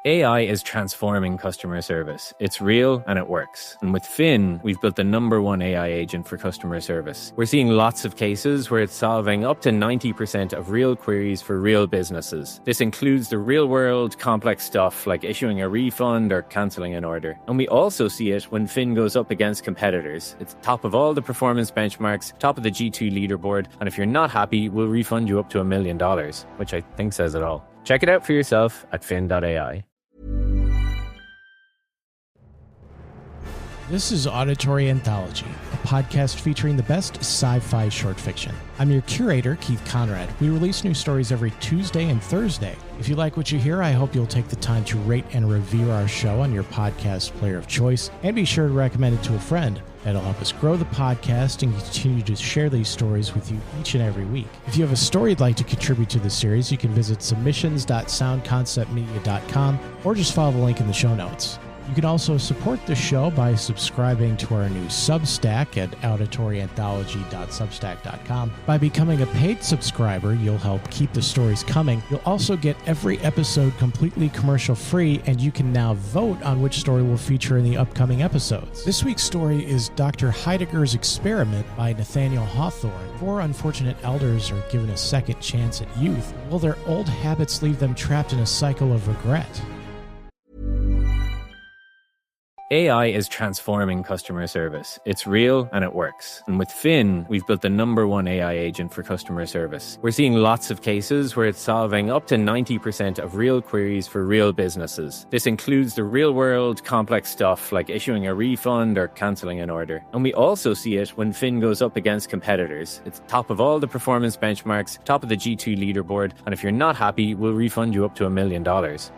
AI is transforming customer service. It's real and it works. And with Finn, we've built the #1 AI agent for customer service. We're seeing lots of cases where it's solving up to 90% of real queries for real businesses. This includes the real-world, complex stuff like issuing a refund or cancelling an order. And we also see it when Finn goes up against competitors. It's top of all the performance benchmarks, top of the G2 leaderboard, and if you're not happy, we'll refund you up to $1 million, which I think says it all. Check it out for yourself at Finn.ai. This is Auditory Anthology, a podcast featuring the best sci-fi short fiction. I'm your curator, Keith Conrad. We release new stories every Tuesday and Thursday. If you like what you hear, I hope you'll take the time to rate and review our show on your podcast player of choice, and be sure to recommend it to a friend. That'll help us grow the podcast and continue to share these stories with you each and every week. If you have a story you'd like to contribute to the series, you can visit submissions.soundconceptmedia.com or just follow the link in the show notes. You can also support the show by subscribing to our new Substack at auditoryanthology.substack.com. By becoming a paid subscriber, you'll help keep the stories coming. You'll also get every episode completely commercial-free, and you can now vote on which story will feature in the upcoming episodes. This week's story is Dr. Heidegger's Experiment by Nathaniel Hawthorne. 4 unfortunate elders are given a second chance at youth. Will their old habits leave them trapped in a cycle of regret? AI is transforming customer service. It's real and it works. And with Finn, we've built the #1 AI agent for customer service. We're seeing lots of cases where it's solving up to 90% of real queries for real businesses. This includes the real-world, complex stuff like issuing a refund or cancelling an order. And we also see it when Finn goes up against competitors. It's top of all the performance benchmarks, top of the G2 leaderboard, and if you're not happy, we'll refund you up to $1 million,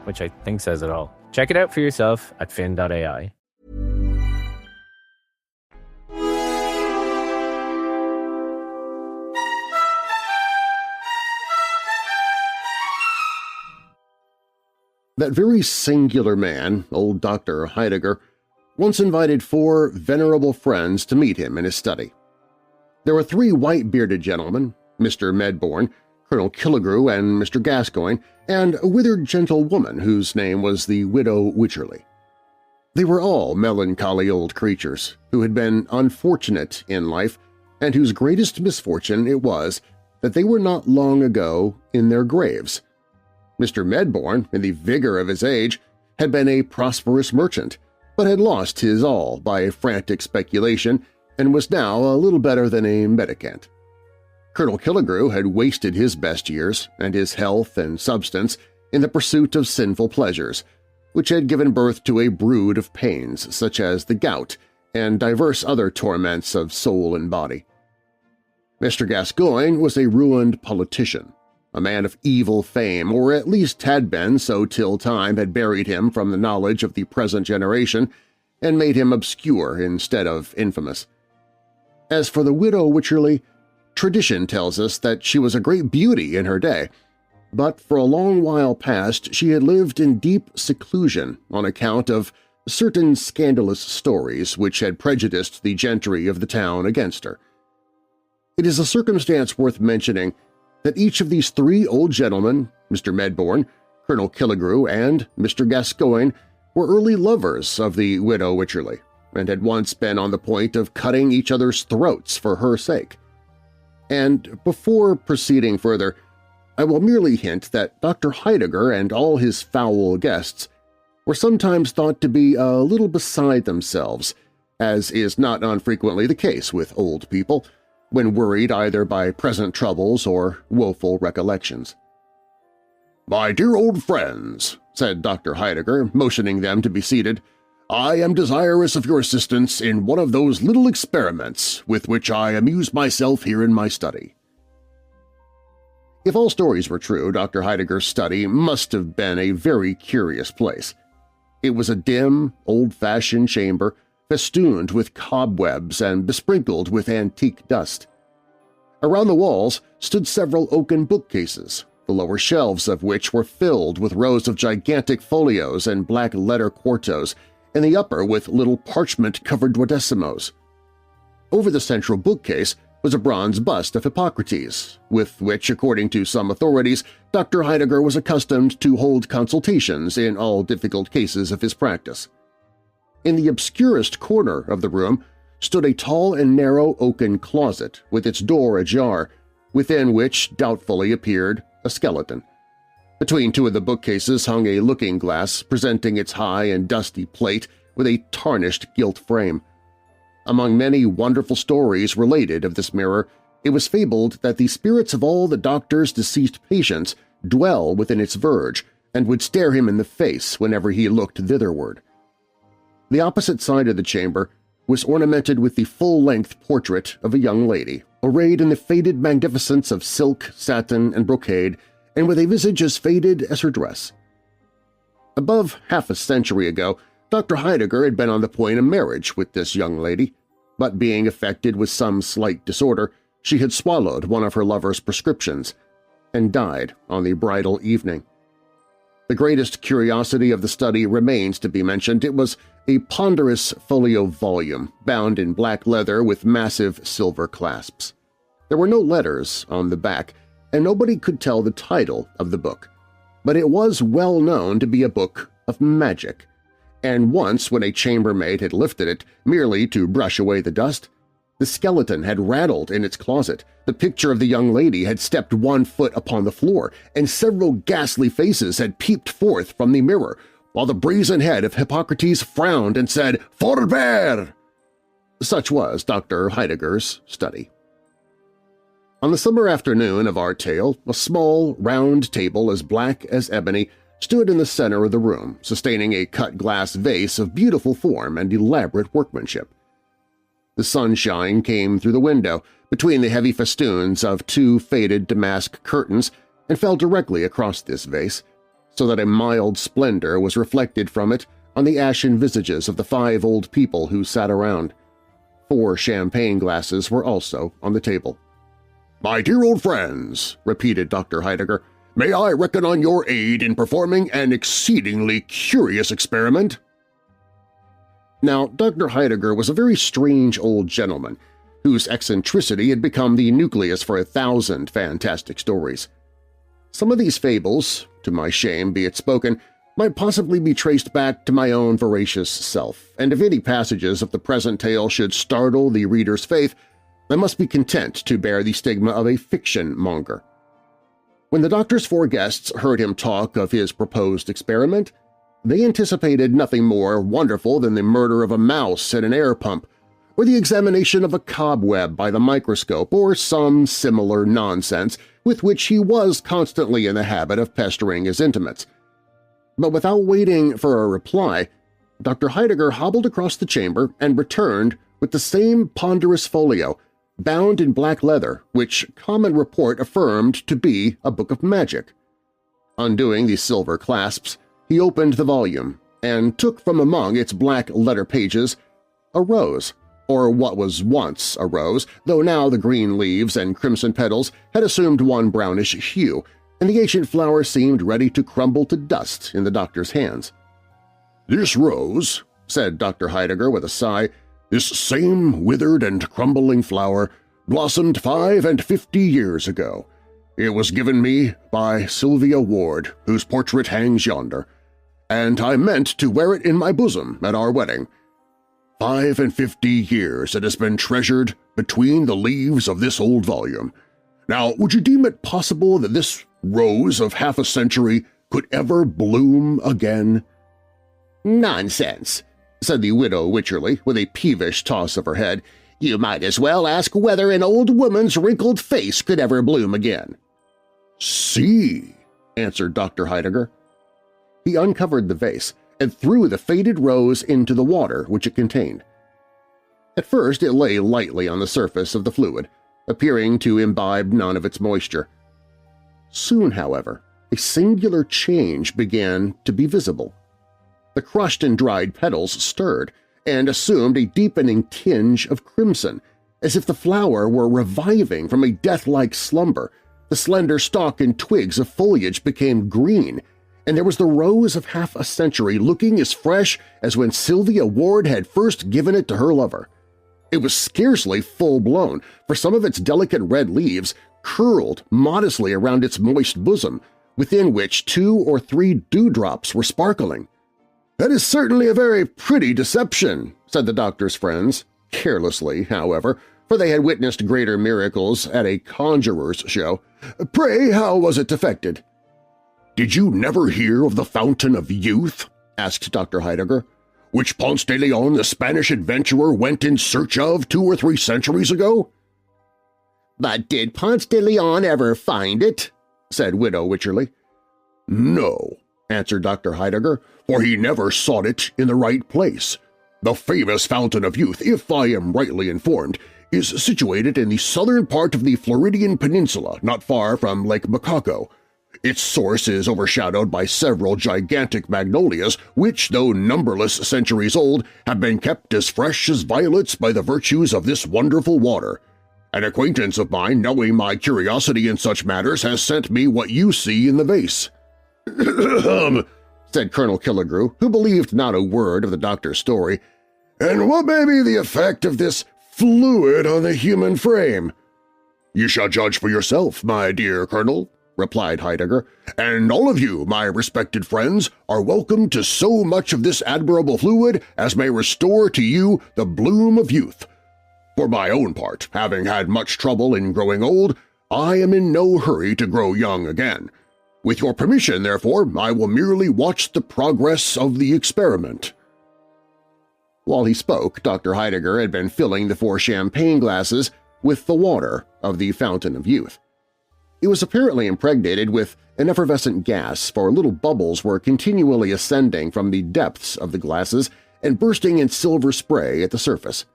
which I think says it all. Check it out for yourself at Finn.ai. That very singular man, old Dr. Heidegger, once invited 4 venerable friends to meet him in his study. There were 3 white-bearded gentlemen, Mr. Medbourne, Colonel Killigrew, and Mr. Gascoigne, and a withered gentlewoman whose name was the Widow Wycherley. They were all melancholy old creatures who had been unfortunate in life and whose greatest misfortune it was that they were not long ago in their graves. Mr. Medbourne, in the vigor of his age, had been a prosperous merchant, but had lost his all by a frantic speculation and was now a little better than a mendicant. Colonel Killigrew had wasted his best years and his health and substance in the pursuit of sinful pleasures, which had given birth to a brood of pains such as the gout and divers other torments of soul and body. Mr. Gascoigne was a ruined politician, a man of evil fame, or at least had been so till time had buried him from the knowledge of the present generation and made him obscure instead of infamous. As for the Widow Wycherley, tradition tells us that she was a great beauty in her day, but for a long while past she had lived in deep seclusion on account of certain scandalous stories which had prejudiced the gentry of the town against her. It is a circumstance worth mentioning that each of these 3 old gentlemen, Mr. Medbourne, Colonel Killigrew, and Mr. Gascoigne, were early lovers of the Widow Wycherley, and had once been on the point of cutting each other's throats for her sake. And before proceeding further, I will merely hint that Dr. Heidegger and all his foul guests were sometimes thought to be a little beside themselves, as is not unfrequently the case with old people, when worried either by present troubles or woeful recollections. "My dear old friends," said Dr. Heidegger, motioning them to be seated, "I am desirous of your assistance in one of those little experiments with which I amuse myself here in my study." If all stories were true, Dr. Heidegger's study must have been a very curious place. It was a dim, old-fashioned chamber festooned with cobwebs and besprinkled with antique dust. Around the walls stood several oaken bookcases, the lower shelves of which were filled with rows of gigantic folios and black letter quartos, and the upper with little parchment-covered duodecimos. Over the central bookcase was a bronze bust of Hippocrates, with which, according to some authorities, Dr. Heidegger was accustomed to hold consultations in all difficult cases of his practice. In the obscurest corner of the room stood a tall and narrow oaken closet with its door ajar, within which doubtfully appeared a skeleton. Between two of the bookcases hung a looking-glass presenting its high and dusty plate with a tarnished gilt frame. Among many wonderful stories related of this mirror, it was fabled that the spirits of all the doctor's deceased patients dwell within its verge and would stare him in the face whenever he looked thitherward. The opposite side of the chamber was ornamented with the full-length portrait of a young lady, arrayed in the faded magnificence of silk, satin, and brocade, and with a visage as faded as her dress. Above half a century ago, Dr. Heidegger had been on the point of marriage with this young lady, but being affected with some slight disorder, she had swallowed one of her lover's prescriptions and died on the bridal evening. The greatest curiosity of the study remains to be mentioned. It was a ponderous folio volume bound in black leather with massive silver clasps. There were no letters on the back, and nobody could tell the title of the book, but it was well known to be a book of magic, and once when a chambermaid had lifted it merely to brush away the dust, the skeleton had rattled in its closet, the picture of the young lady had stepped 1 foot upon the floor, and several ghastly faces had peeped forth from the mirror, while the brazen head of Hippocrates frowned and said, "Forbear!" Such was Dr. Heidegger's study. On the summer afternoon of our tale, a small, round table as black as ebony stood in the center of the room, sustaining a cut-glass vase of beautiful form and elaborate workmanship. The sunshine came through the window between the heavy festoons of 2 faded damask curtains and fell directly across this vase, so that a mild splendor was reflected from it on the ashen visages of the 5 old people who sat around. 4 champagne glasses were also on the table. "My dear old friends," repeated Dr. Heidegger, "may I reckon on your aid in performing an exceedingly curious experiment?" Now, Dr. Heidegger was a very strange old gentleman whose eccentricity had become the nucleus for 1,000 fantastic stories. Some of these fables, to my shame be it spoken, might possibly be traced back to my own voracious self, and if any passages of the present tale should startle the reader's faith, I must be content to bear the stigma of a fiction-monger. When the doctor's 4 guests heard him talk of his proposed experiment, they anticipated nothing more wonderful than the murder of a mouse at an air pump, or the examination of a cobweb by the microscope, or some similar nonsense with which he was constantly in the habit of pestering his intimates. But without waiting for a reply, Dr. Heidegger hobbled across the chamber and returned with the same ponderous folio, bound in black leather, which common report affirmed to be a book of magic. Undoing the silver clasps, he opened the volume and took from among its black letter pages a rose, or what was once a rose, though now the green leaves and crimson petals had assumed one brownish hue, and the ancient flower seemed ready to crumble to dust in the doctor's hands. "This rose," said Dr. Heidegger with a sigh, "this same withered and crumbling flower blossomed 55 years ago. It was given me by Sylvia Ward, whose portrait hangs yonder, and I meant to wear it in my bosom at our wedding. 55 years it has been treasured between the leaves of this old volume. Now, would you deem it possible that this rose of half a century could ever bloom again?" "Nonsense," said the widow Wycherley with a peevish toss of her head. "You might as well ask whether an old woman's wrinkled face could ever bloom again." "See," answered Dr. Heidegger. He uncovered the vase and threw the faded rose into the water which it contained. At first it lay lightly on the surface of the fluid, appearing to imbibe none of its moisture. Soon, however, a singular change began to be visible. The crushed and dried petals stirred and assumed a deepening tinge of crimson, as if the flower were reviving from a death-like slumber. The slender stalk and twigs of foliage became green, and there was the rose of half a century looking as fresh as when Sylvia Ward had first given it to her lover. It was scarcely full-blown, for some of its delicate red leaves curled modestly around its moist bosom, within which 2 or 3 dewdrops were sparkling. "That is certainly a very pretty deception," said the doctor's friends, carelessly, however, for they had witnessed greater miracles at a conjurer's show. "Pray, how was it effected?" "Did you never hear of the Fountain of Youth?" asked Dr. Heidegger, "which Ponce de Leon, the Spanish adventurer, went in search of 2 or 3 centuries ago?" "But did Ponce de Leon ever find it?" said Widow Wycherley. "No," answered Dr. Heidegger, "for he never sought it in the right place. The famous Fountain of Youth, if I am rightly informed, is situated in the southern part of the Floridian Peninsula, not far from Lake Macaco. Its source is overshadowed by several gigantic magnolias which, though numberless centuries old, have been kept as fresh as violets by the virtues of this wonderful water. An acquaintance of mine, knowing my curiosity in such matters, has sent me what you see in the vase." said Colonel Killigrew, who believed not a word of the doctor's story. "And what may be the effect of this fluid on the human frame?" "You shall judge for yourself, my dear Colonel," replied Heidegger, "and all of you, my respected friends, are welcome to so much of this admirable fluid as may restore to you the bloom of youth. For my own part, having had much trouble in growing old, I am in no hurry to grow young again. With your permission, therefore, I will merely watch the progress of the experiment." While he spoke, Dr. Heidegger had been filling the 4 champagne glasses with the water of the Fountain of Youth. It was apparently impregnated with an effervescent gas, for little bubbles were continually ascending from the depths of the glasses and bursting in silver spray at the surface.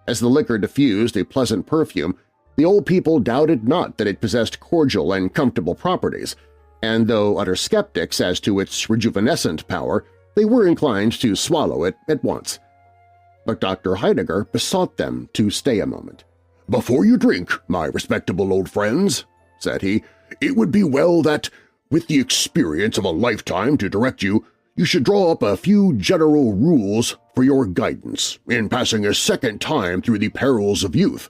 As the liquor diffused a pleasant perfume, the old people doubted not that it possessed cordial and comfortable properties, and though utter skeptics as to its rejuvenescent power, they were inclined to swallow it at once. But Dr. Heidegger besought them to stay a moment. "Before you drink, my respectable old friends," said he, "it would be well that, with the experience of a lifetime to direct you, you should draw up a few general rules for your guidance in passing a second time through the perils of youth.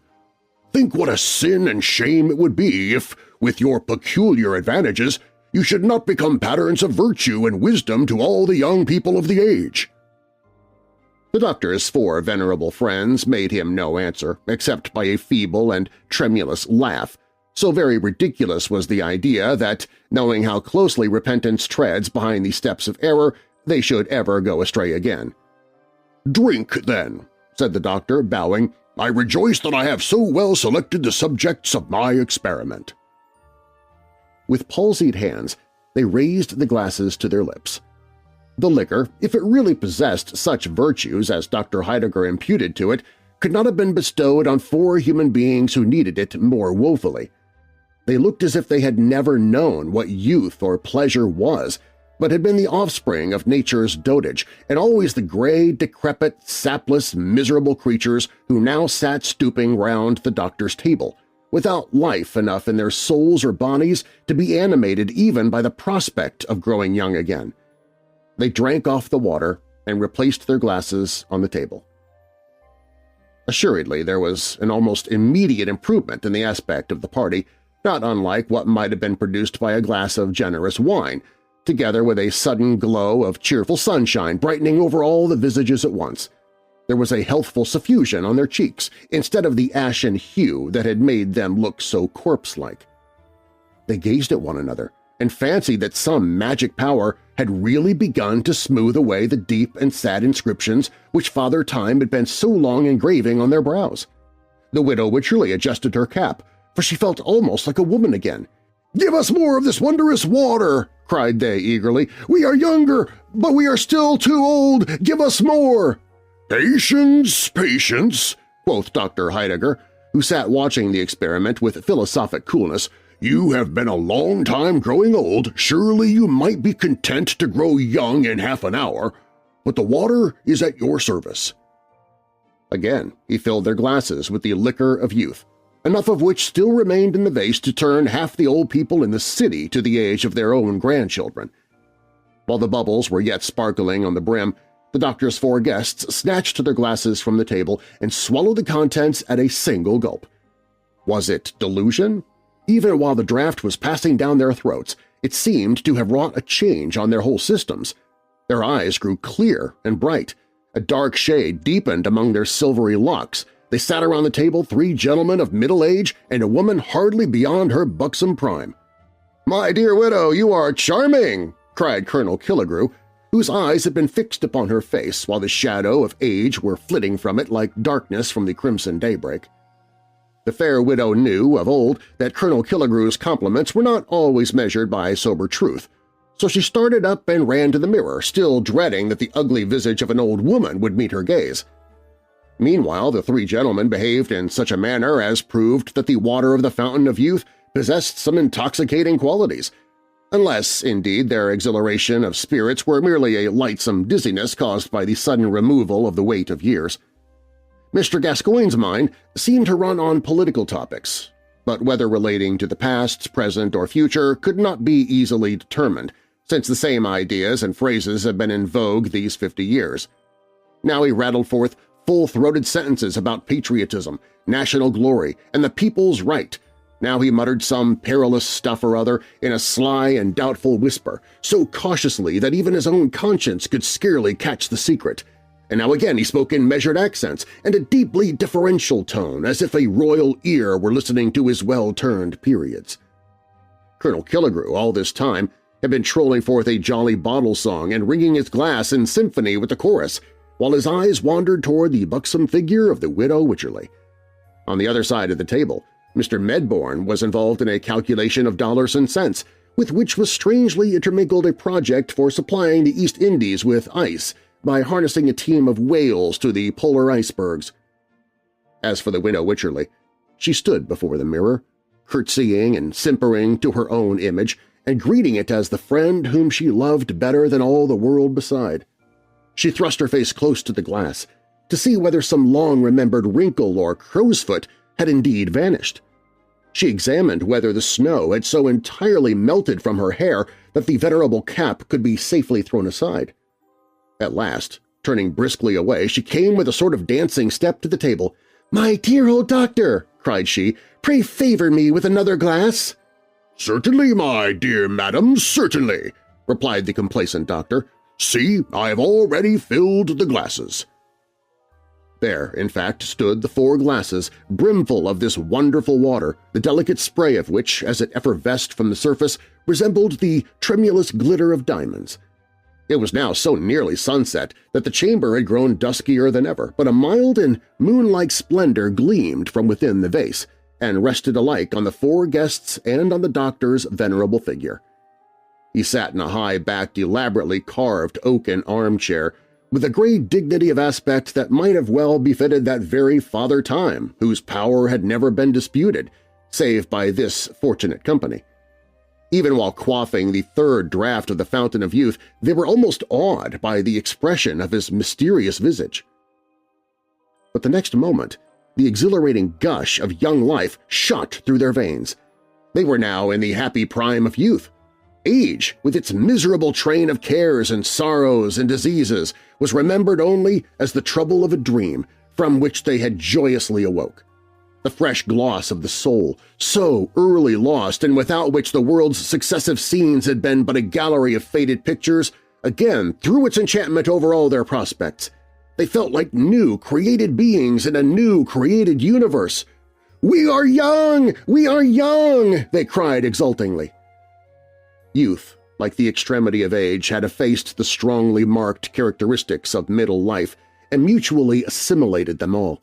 Think what a sin and shame it would be if, with your peculiar advantages, you should not become patterns of virtue and wisdom to all the young people of the age." The doctor's 4 venerable friends made him no answer except by a feeble and tremulous laugh, so very ridiculous was the idea that, knowing how closely repentance treads behind the steps of error, they should ever go astray again. "Drink, then," said the doctor, bowing. "I rejoice that I have so well selected the subjects of my experiment." With palsied hands, they raised the glasses to their lips. The liquor, if it really possessed such virtues as Dr. Heidegger imputed to it, could not have been bestowed on 4 human beings who needed it more woefully. They looked as if they had never known what youth or pleasure was, but had been the offspring of nature's dotage, and always the gray, decrepit, sapless, miserable creatures who now sat stooping round the doctor's table, without life enough in their souls or bodies to be animated even by the prospect of growing young again. They drank off the water and replaced their glasses on the table. Assuredly, there was an almost immediate improvement in the aspect of the party, not unlike what might have been produced by a glass of generous wine, together with a sudden glow of cheerful sunshine brightening over all the visages at once. There was a healthful suffusion on their cheeks instead of the ashen hue that had made them look so corpse-like. They gazed at one another and fancied that some magic power had really begun to smooth away the deep and sad inscriptions which Father Time had been so long engraving on their brows. The widow Wycherley adjusted her cap, for she felt almost like a woman again. "Give us more of this wondrous water!" cried they eagerly. "We are younger, but we are still too old! Give us more!" "Patience, patience," quoth Dr. Heidegger, who sat watching the experiment with philosophic coolness. "You have been a long time growing old. Surely you might be content to grow young in half an hour, but the water is at your service." Again he filled their glasses with the liquor of youth, enough of which still remained in the vase to turn half the old people in the city to the age of their own grandchildren. While the bubbles were yet sparkling on the brim, The doctor's four guests snatched their glasses from the table and swallowed the contents at a single gulp. Was it delusion? Even while the draft was passing down their throats, it seemed to have wrought a change on their whole systems. Their eyes grew clear and bright. A dark shade deepened among their silvery locks. They sat around the table, three gentlemen of middle age and a woman hardly beyond her buxom prime. "My dear widow, you are charming!" cried Colonel Killigrew, whose eyes had been fixed upon her face while the shadow of age were flitting from it like darkness from the crimson daybreak. The fair widow knew of old that Colonel Killigrew's compliments were not always measured by sober truth, so she started up and ran to the mirror, still dreading that the ugly visage of an old woman would meet her gaze. Meanwhile, the three gentlemen behaved in such a manner as proved that the water of the fountain of youth possessed some intoxicating qualities, unless, indeed, their exhilaration of spirits were merely a lightsome dizziness caused by the sudden removal of the weight of years. Mr. Gascoigne's mind seemed to run on political topics, but whether relating to the past, present, or future could not be easily determined, since the same ideas and phrases had been in vogue these 50 years. Now he rattled forth full-throated sentences about patriotism, national glory, and the people's right. Now he muttered some perilous stuff or other in a sly and doubtful whisper, so cautiously that even his own conscience could scarcely catch the secret. And now again he spoke in measured accents and a deeply deferential tone, as if a royal ear were listening to his well-turned periods. Colonel Killigrew, all this time, had been trolling forth a jolly bottle song and ringing his glass in symphony with the chorus, while his eyes wandered toward the buxom figure of the widow Wycherley. On the other side of the table, Mr. Medbourne was involved in a calculation of dollars and cents, with which was strangely intermingled a project for supplying the East Indies with ice by harnessing a team of whales to the polar icebergs. As for the widow Wycherley, she stood before the mirror, curtsying and simpering to her own image and greeting it as the friend whom she loved better than all the world beside. She thrust her face close to the glass to see whether some long-remembered wrinkle or crow's foot had indeed vanished. She examined whether the snow had so entirely melted from her hair that the venerable cap could be safely thrown aside. At last, turning briskly away, she came with a sort of dancing step to the table. "My dear old doctor," cried she, "pray favor me with another glass." "Certainly, my dear madam, certainly," replied the complacent doctor. "See, I have already filled the glasses." There, in fact, stood the four glasses, brimful of this wonderful water, the delicate spray of which, as it effervesced from the surface, resembled the tremulous glitter of diamonds. It was now so nearly sunset that the chamber had grown duskier than ever, but a mild and moon-like splendor gleamed from within the vase, and rested alike on the four guests and on the doctor's venerable figure. He sat in a high-backed, elaborately carved oaken armchair, with a great dignity of aspect that might have well befitted that very Father Time, whose power had never been disputed, save by this fortunate company. Even while quaffing the third draught of the Fountain of Youth, they were almost awed by the expression of his mysterious visage. But the next moment, the exhilarating gush of young life shot through their veins. They were now in the happy prime of youth. Age, with its miserable train of cares and sorrows and diseases, was remembered only as the trouble of a dream from which they had joyously awoke. The fresh gloss of the soul, so early lost and without which the world's successive scenes had been but a gallery of faded pictures, again threw its enchantment over all their prospects. They felt like new, created beings in a new, created universe. "We are young! We are young!" they cried exultingly. Youth, like the extremity of age, had effaced the strongly marked characteristics of middle life and mutually assimilated them all.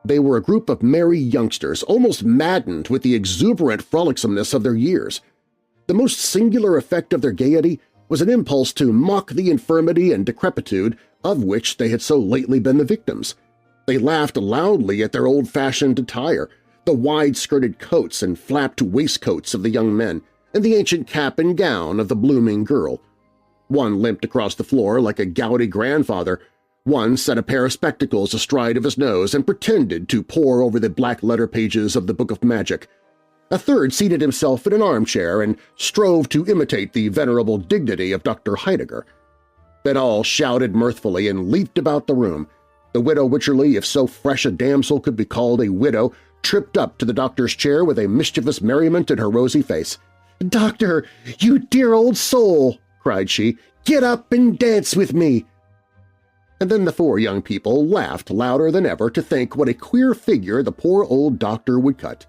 They were a group of merry youngsters, almost maddened with the exuberant frolicsomeness of their years. The most singular effect of their gaiety was an impulse to mock the infirmity and decrepitude of which they had so lately been the victims. They laughed loudly at their old-fashioned attire, the wide-skirted coats and flapped waistcoats of the young men, and the ancient cap and gown of the blooming girl. One limped across the floor like a gouty grandfather. One set a pair of spectacles astride of his nose and pretended to pore over the black-letter pages of the Book of Magic. A third seated himself in an armchair and strove to imitate the venerable dignity of Dr. Heidegger. Then all shouted mirthfully and leaped about the room. The widow Wycherley, if so fresh a damsel could be called a widow, tripped up to the doctor's chair with a mischievous merriment in her rosy face. "Doctor, you dear old soul!" cried she. "Get up and dance with me!" And then the four young people laughed louder than ever to think what a queer figure the poor old doctor would cut.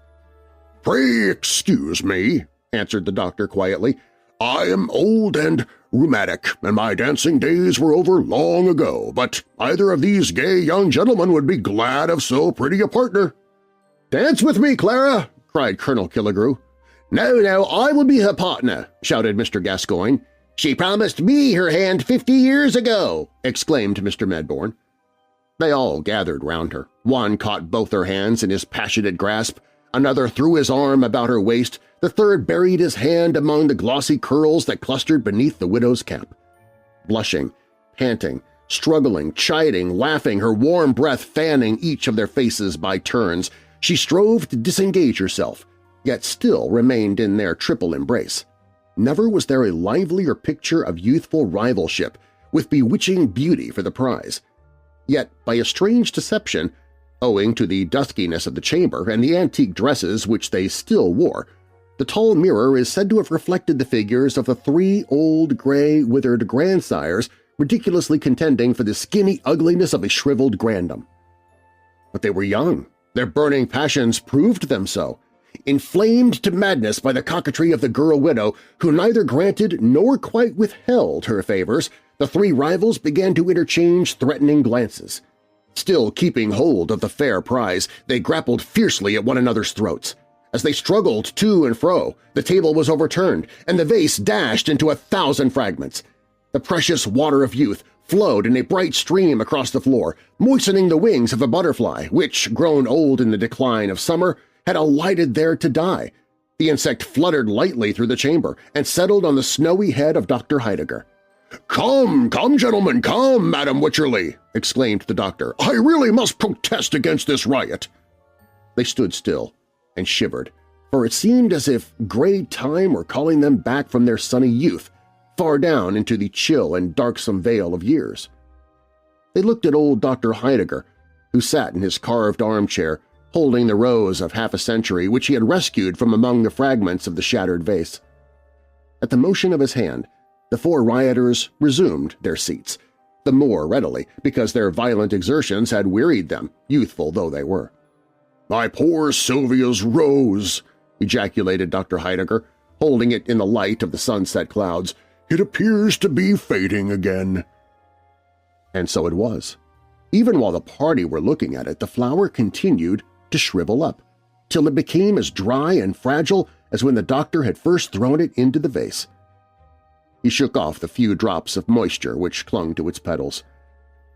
"Pray excuse me," answered the doctor quietly. "I am old and rheumatic, and my dancing days were over long ago, but either of these gay young gentlemen would be glad of so pretty a partner." "Dance with me, Clara!" cried Colonel Killigrew. "No, I will be her partner," shouted Mr. Gascoigne. "She promised me her hand 50 years ago," exclaimed Mr. Medbourne. They all gathered round her. One caught both her hands in his passionate grasp, another threw his arm about her waist, the third buried his hand among the glossy curls that clustered beneath the widow's cap. Blushing, panting, struggling, chiding, laughing, her warm breath fanning each of their faces by turns, she strove to disengage herself, yet still remained in their triple embrace. Never was there a livelier picture of youthful rivalship, with bewitching beauty for the prize. Yet, by a strange deception, owing to the duskiness of the chamber and the antique dresses which they still wore, the tall mirror is said to have reflected the figures of the three old, gray, withered grandsires ridiculously contending for the skinny ugliness of a shriveled grandam. But they were young. Their burning passions proved them so. Inflamed to madness by the coquetry of the girl widow, who neither granted nor quite withheld her favors, the three rivals began to interchange threatening glances. Still keeping hold of the fair prize, they grappled fiercely at one another's throats. As they struggled to and fro, the table was overturned, and the vase dashed into 1,000 fragments. The precious water of youth flowed in a bright stream across the floor, moistening the wings of a butterfly which, grown old in the decline of summer, had alighted there to die. The insect fluttered lightly through the chamber and settled on the snowy head of Dr. Heidegger. "Come, gentlemen, come, Madam Wycherley!" exclaimed the doctor. "I really must protest against this riot." They stood still and shivered, for it seemed as if gray time were calling them back from their sunny youth, far down into the chill and darksome vale of years. They looked at old Dr. Heidegger, who sat in his carved armchair, holding the rose of half a century which he had rescued from among the fragments of the shattered vase. At the motion of his hand, the four rioters resumed their seats, the more readily because their violent exertions had wearied them, youthful though they were. "My poor Sylvia's rose!" ejaculated Dr. Heidegger, holding it in the light of the sunset clouds. "It appears to be fading again." And so it was. Even while the party were looking at it, the flower continued to shrivel up, till it became as dry and fragile as when the doctor had first thrown it into the vase. He shook off the few drops of moisture which clung to its petals.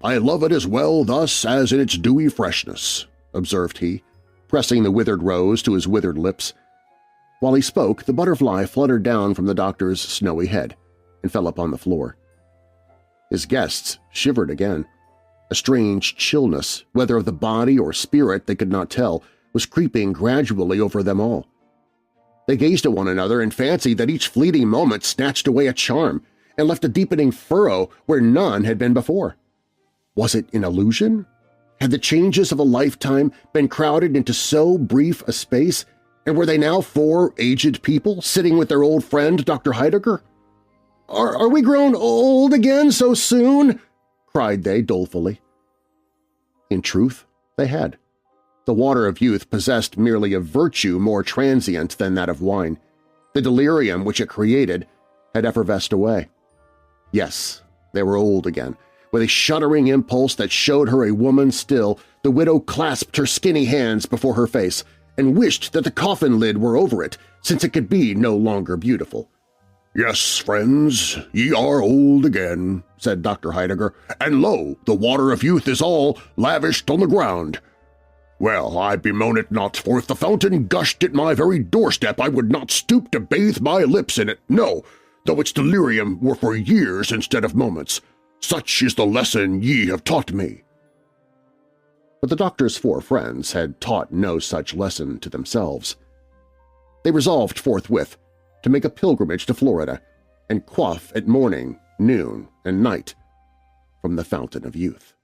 "I love it as well thus as in its dewy freshness," observed he, pressing the withered rose to his withered lips. While he spoke, the butterfly fluttered down from the doctor's snowy head and fell upon the floor. His guests shivered again. A strange chillness, whether of the body or spirit they could not tell, was creeping gradually over them all. They gazed at one another and fancied that each fleeting moment snatched away a charm and left a deepening furrow where none had been before. Was it an illusion? Had the changes of a lifetime been crowded into so brief a space, and were they now four aged people sitting with their old friend Dr. Heidegger? Are we grown old again so soon?" cried they dolefully. In truth, they had. The water of youth possessed merely a virtue more transient than that of wine. The delirium which it created had effervesced away. Yes, they were old again. With a shuddering impulse that showed her a woman still, the widow clasped her skinny hands before her face and wished that the coffin lid were over it, since it could be no longer beautiful. "Yes, friends, ye are old again," said Dr. Heidegger, "and lo, the water of youth is all lavished on the ground. Well, I bemoan it not, for if the fountain gushed at my very doorstep I would not stoop to bathe my lips in it, no, though its delirium were for years instead of moments. Such is the lesson ye have taught me." But the doctor's four friends had taught no such lesson to themselves. They resolved forthwith to make a pilgrimage to Florida and quaff at morning, noon, and night from the fountain of youth.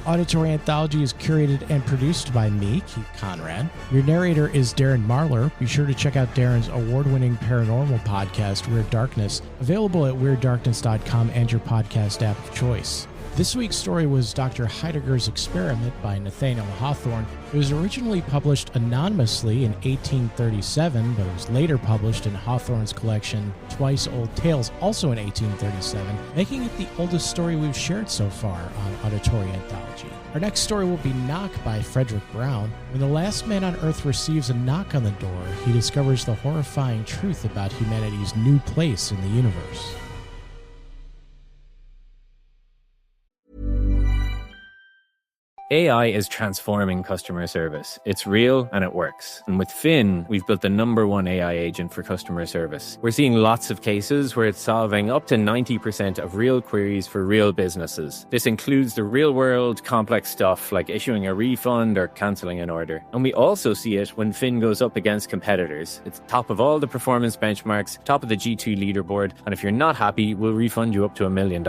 Auditory Anthology is curated and produced by me, Keith Conrad. Your narrator is Darren Marlar. Be sure to check out Darren's award-winning paranormal podcast, Weird Darkness, available at weirddarkness.com and your podcast app of choice. This week's story was Dr. Heidegger's Experiment by Nathaniel Hawthorne. It was originally published anonymously in 1837, but it was later published in Hawthorne's collection Twice Old Tales, also in 1837, making it the oldest story we've shared so far on Auditory Anthology. Our next story will be Knock by Frederick Brown. When the last man on Earth receives a knock on the door, he discovers the horrifying truth about humanity's new place in the universe. AI is transforming customer service. It's real and it works. And with Finn, we've built the #1 AI agent for customer service. We're seeing lots of cases where it's solving up to 90% of real queries for real businesses. This includes the real-world complex stuff like issuing a refund or cancelling an order. And we also see it when Finn goes up against competitors. It's top of all the performance benchmarks, top of the G2 leaderboard, and if you're not happy, we'll refund you up to $1 million,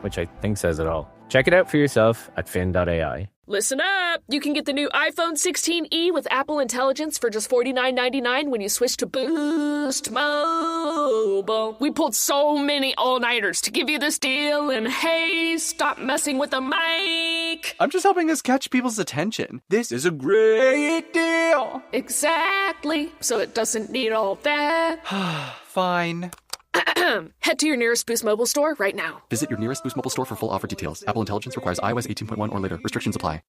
which I think says it all. Check it out for yourself at fin.ai. Listen up! You can get the new iPhone 16e with Apple Intelligence for just $49.99 when you switch to Boost Mobile. We pulled so many all-nighters to give you this deal, and hey, stop messing with the mic! I'm just helping us catch people's attention. This is a great deal! Exactly, so it doesn't need all that. Fine. Head to your nearest Boost Mobile store right now. Visit your nearest Boost Mobile store for full offer details. Apple Intelligence requires iOS 18.1 or later. Restrictions apply.